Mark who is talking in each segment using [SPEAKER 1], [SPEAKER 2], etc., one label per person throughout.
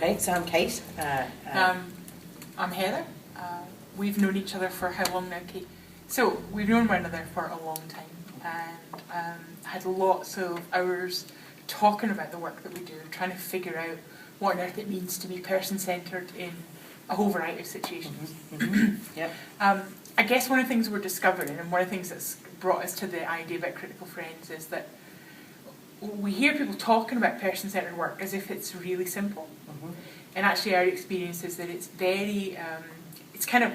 [SPEAKER 1] Okay, so I'm Kate.
[SPEAKER 2] I'm Heather. We've known each other for how long now, Kate? So we've known one another for a long time, and had lots of hours talking about the work that we do, trying to figure out what on earth it means to be person-centred in a whole variety of situations.
[SPEAKER 1] Yep.
[SPEAKER 2] I guess one of the things we're discovering, and one of the things that's brought us to the idea about critical friends, is that we hear people talking about person-centred work as if it's really simple. And actually our experience is that it's very, it's kind of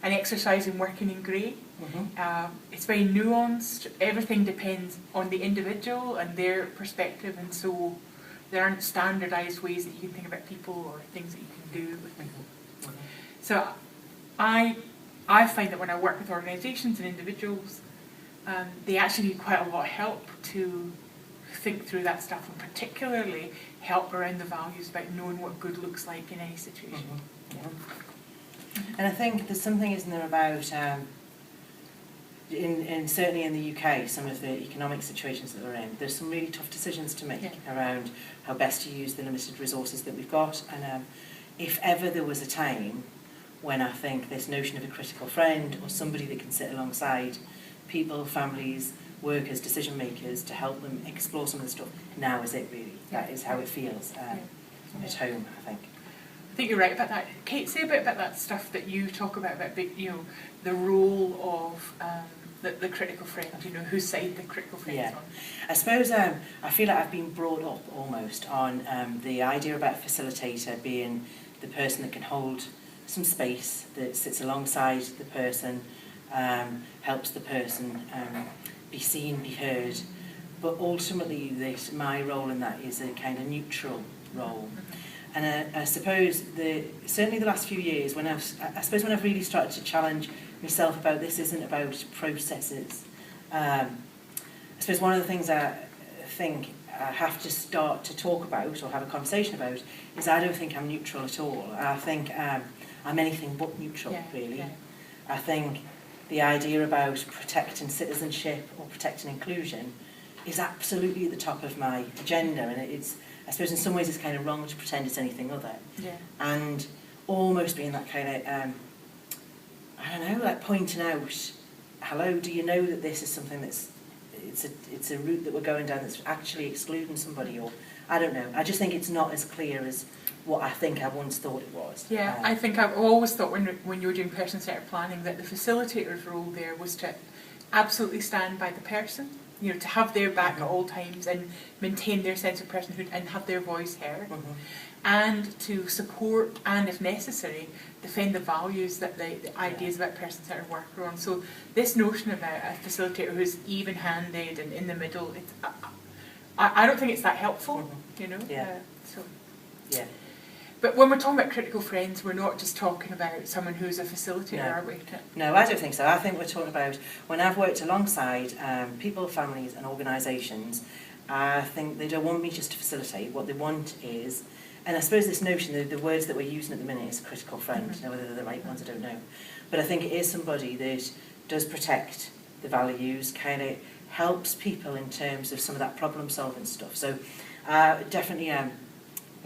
[SPEAKER 2] an exercise in working in grey. It's very nuanced. Everything depends on the individual and their perspective, and so there aren't standardised ways that you can think about people or things that you can do with people. So I find that when I work with organisations and individuals, they actually need quite a lot of help to think through that stuff, and particularly help around the values about knowing what good looks like in any situation.
[SPEAKER 1] And I think there's something, isn't there, about certainly in the UK, some of the economic situations that we're in, there's some really tough decisions to make around how best to use the limited resources that we've got. And if ever there was a time when I think this notion of a critical friend, or somebody that can sit alongside people, families, workers, decision makers, to help them explore some of the stuff, now is it really. That is how it feels at home, I think.
[SPEAKER 2] I think you're right about that. Kate, say a bit about that stuff that you talk about the role of the critical friend, whose side the critical friend is on.
[SPEAKER 1] I suppose I feel like I've been brought up almost on the idea about a facilitator being the person that can hold some space, that sits alongside the person, helps the person be seen, be heard, but ultimately my role in that is a kind of neutral role. And I suppose certainly the last few years, when I've really started to challenge myself about this isn't about processes. I suppose one of the things I think I have to start to talk about or have a conversation about is I don't think I'm neutral at all. I think I'm anything but neutral, really. I think the idea about protecting citizenship or protecting inclusion is absolutely at the top of my agenda, and I suppose in some ways it's kind of wrong to pretend it's anything other. And almost being that kind of, I don't know, like pointing out, hello, do you know that this is something it's a route that we're going down that's actually excluding somebody, or I don't know. I just think it's not as clear as what I think I once thought it was.
[SPEAKER 2] I think I've always thought when you were doing person-centred planning that the facilitator's role there was to absolutely stand by the person, to have their back at all times and maintain their sense of personhood and have their voice heard, and to support and, if necessary, defend the values that the ideas about person-centred work are on. So this notion about a facilitator who's even-handed and in the middle, I don't think it's that helpful, But when we're talking about critical friends, we're not just talking about someone who's a facilitator, are we?
[SPEAKER 1] No, I don't think so. I think we're talking about, when I've worked alongside people, families and organisations, I think they don't want me just to facilitate. What they want is, and I suppose this notion, the words that we're using at the minute is critical friend, whether they're the right ones, I don't know. But I think it is somebody that does protect the values, kind of helps people in terms of some of that problem-solving stuff. So definitely a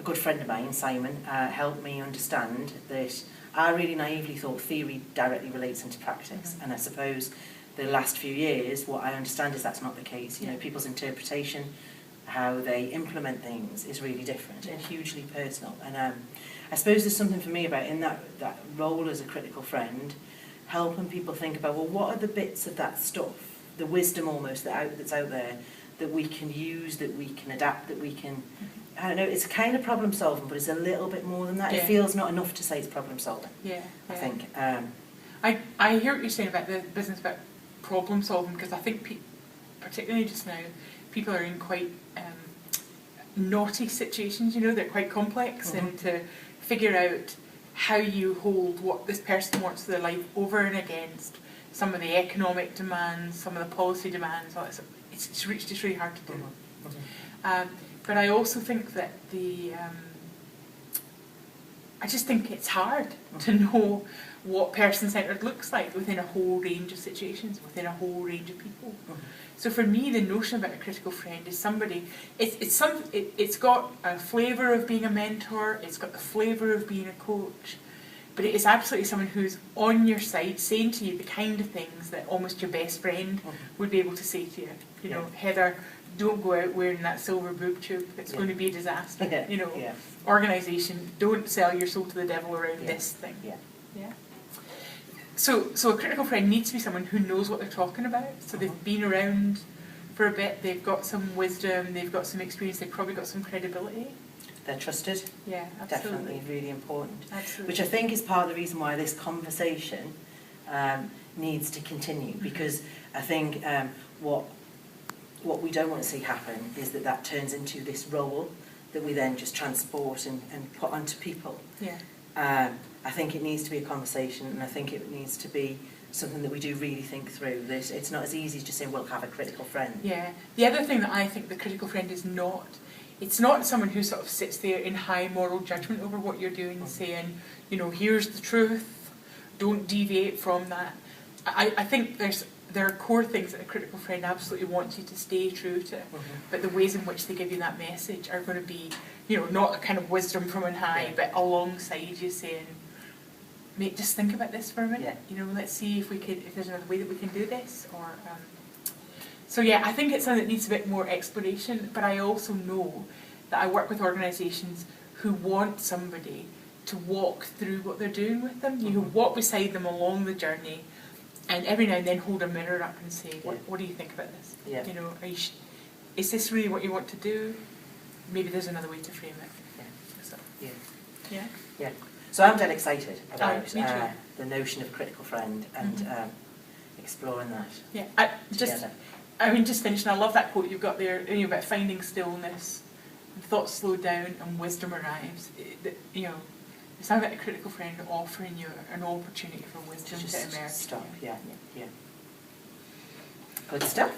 [SPEAKER 1] good friend of mine, Simon, helped me understand that I really naively thought theory directly relates into practice. And I suppose the last few years, what I understand is that's not the case. People's interpretation, how they implement things is really different and hugely personal. And I suppose there's something for me about in that role as a critical friend, helping people think about, well, what are the bits of that stuff, the wisdom almost that's out there that we can use, that we can adapt, that we can... I don't know, it's kind of problem solving, but it's a little bit more than that. It feels not enough to say it's problem solving. I think.
[SPEAKER 2] I hear what you're saying about the business about problem solving, because I think, particularly just now, people are in quite naughty situations, they're quite complex, and to figure out how you hold what this person wants for their life over and against some of the economic demands, some of the policy demands, all that, it's just really hard to do. But I also think that I just think it's hard to know what person-centred looks like within a whole range of situations, within a whole range of people. So for me, the notion about a critical friend is somebody, it's got a flavour of being a mentor, it's got the flavour of being a coach, but it is absolutely someone who's on your side, saying to you the kind of things that almost your best friend would be able to say to you. You know, Heather, don't go out wearing that silver boob tube, it's going to be a disaster. You know, organisation, don't sell your soul to the devil around this thing. Yeah. So a critical friend needs to be someone who knows what they're talking about. So they've been around for a bit, they've got some wisdom, they've got some experience, they've probably got some credibility.
[SPEAKER 1] They're trusted.
[SPEAKER 2] Yeah, absolutely.
[SPEAKER 1] Definitely really important.
[SPEAKER 2] Absolutely.
[SPEAKER 1] Which I think is part of the reason why this conversation needs to continue, because I think what we don't want to see happen is that turns into this role that we then just transport and put onto people.
[SPEAKER 2] Yeah.
[SPEAKER 1] I think it needs to be a conversation, and I think it needs to be something that we do really think through. It's not as easy as just saying, well, have a critical friend.
[SPEAKER 2] Yeah. The other thing that I think the critical friend is not, it's not someone who sort of sits there in high moral judgment over what you're doing, saying, you know, here's the truth, don't deviate from that. I think there are core things that a critical friend absolutely wants you to stay true to, but the ways in which they give you that message are going to be, you know, not a kind of wisdom from on high, but alongside you saying, mate, just think about this for a minute. You know, let's see if there's another way that we can do this. Or so yeah, I think it's something that needs a bit more exploration. But I also know that I work with organisations who want somebody to walk through what they're doing with them. You know, walk beside them along the journey, and every now and then hold a mirror up and say, what do you think about this? You know, is this really what you want to do? Maybe there's another way to frame it. So, yeah.
[SPEAKER 1] So I'm dead excited about
[SPEAKER 2] the
[SPEAKER 1] notion of critical friend and exploring that.
[SPEAKER 2] Yeah, just finishing, I love that quote you've got there, you know, about finding stillness, thoughts slow down and wisdom arrives. You know, it's something about a critical friend offering you an opportunity for wisdom to emerge.
[SPEAKER 1] Stop, yeah. Good stuff.